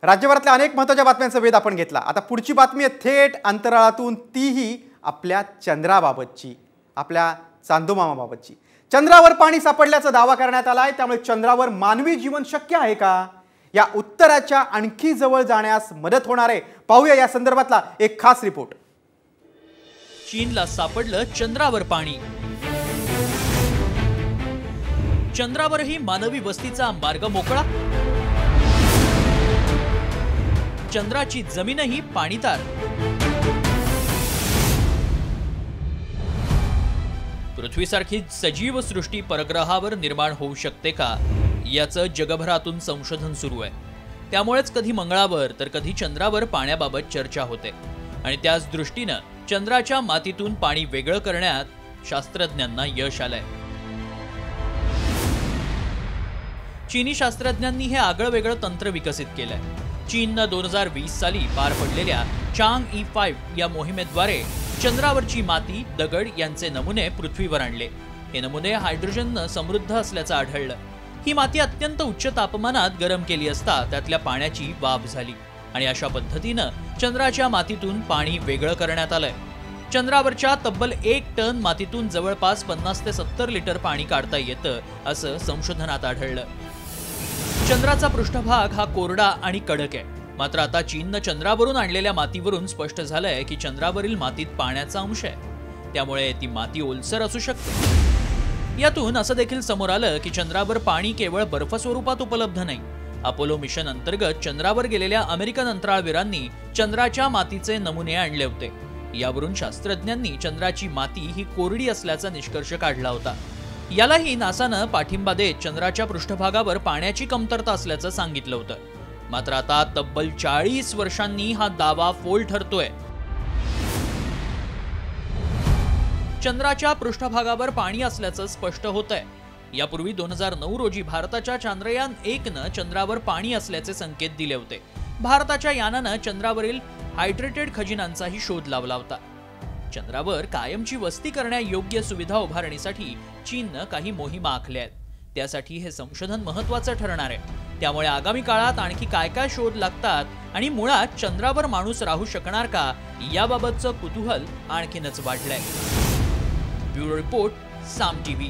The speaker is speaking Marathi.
राज्यभरातल्या अनेक महत्त्वाच्या बातम्यांचा वेध आपण घेतला। आता पुढची बातमी आहे थेट अंतराळातून, तीही आपल्या चंद्राबाबतची, आपल्या चांदोमामाबाबतची। चंद्रावर पाणी सापडल्याचा दावा करण्यात आलाय, त्यामुळे चंद्रावर मानवी जीवन शक्य आहे का, या उत्तराच्या आणखी जवळ जाण्यास मदत होणार आहे। पाहूया या संदर्भातला एक खास रिपोर्ट। चीनला सापडलं चंद्रावर पाणी। चंद्रावरही मानवी वस्तीचा मार्ग मोकळा। चंद्राची जमीनही पाणीतार। पृथ्वीसारखी सजीव सृष्टी परग्रहावर निर्माण होऊ शकते का, याचं जगभरातून संशोधन सुरू आहे। त्यामुळेच कधी मंगळावर तर कधी चंद्रावर पाण्याबाबत चर्चा होते आणि त्याच दृष्टीनं चंद्राच्या मातीतून पाणी वेगळं करण्यात शास्त्रज्ञांना यश आलंय। चीनी शास्त्रज्ञांनी हे आगळंवेगळं तंत्र विकसित केलंय। चीननं 2020 साली पार पडलेल्या चांग-ई-5 या मोहिमेद्वारे चंद्रावरची माती, दगड यांचे नमुने पृथ्वीवर आणले। हे नमुने हायड्रोजननं समृद्ध असल्याचं आढळलं। ही माती अत्यंत उच्च तापमानात गरम केली असता त्यातल्या पाण्याची वाफ झाली आणि अशा पद्धतीनं चंद्राच्या मातीतून पाणी वेगळं करण्यात आलंय। चंद्रावरच्या तब्बल 1 टन मातीतून जवळपास 50 ते 70 लिटर पाणी काढता येतं, असं संशोधनात आढळलं। चंद्राचा पृष्ठभाग हा कोरडा आणि कडक आहे, मात्र आता चीननं चंद्रावरून आणलेल्या मातीवरून स्पष्ट झालंय की चंद्रावरील मातीत पाण्याचा अंश आहे, त्यामुळे ती माती ओलसर असू शकते। यातून असं देखील समोर आलं की चंद्रावर पाणी केवळ बर्फ स्वरूपात उपलब्ध नाही। अपोलो मिशन अंतर्गत चंद्रावर गेलेल्या अमेरिकन अंतराळवीरांनी चंद्राच्या मातीचे नमुने आणले होते। यावरून शास्त्रज्ञांनी चंद्राची माती ही कोरडी असल्याचा निष्कर्ष काढला होता। यालाही नासानं पाठिंबा देत चंद्राच्या पृष्ठभागावर पाण्याची कमतरता असल्याचं सांगितलं होतं। मात्र आता तब्बल 40 वर्षांनी हा दावा फोल ठरतोय। चंद्राच्या पृष्ठभागावर पाणी असल्याचं स्पष्ट होतंय। यापूर्वी 2009 रोजी भारताच्या चांद्रयान 1नं चंद्रावर पाणी असल्याचे संकेत दिले होते। भारताच्या यानानं चंद्रावरील हायड्रेटेड खजिनांचाही शोध लावला होता। चंद्रावर कायमची वस्ती करण्यायोग्य सुविधा उभारण्यासाठी चीननं काही मोहिमा आखल्या आहेत। त्यासाठी हे संशोधन महत्त्वाचं ठरणार आहे। त्यामुळे आगामी काळात आणखी काय काय शोध लागतात आणि मुळात चंद्रावर माणूस राहू शकणार का, याबाबतचं कुतूहल आणखीनच वाढलंय। ब्युरो रिपोर्ट, साम टीव्ही।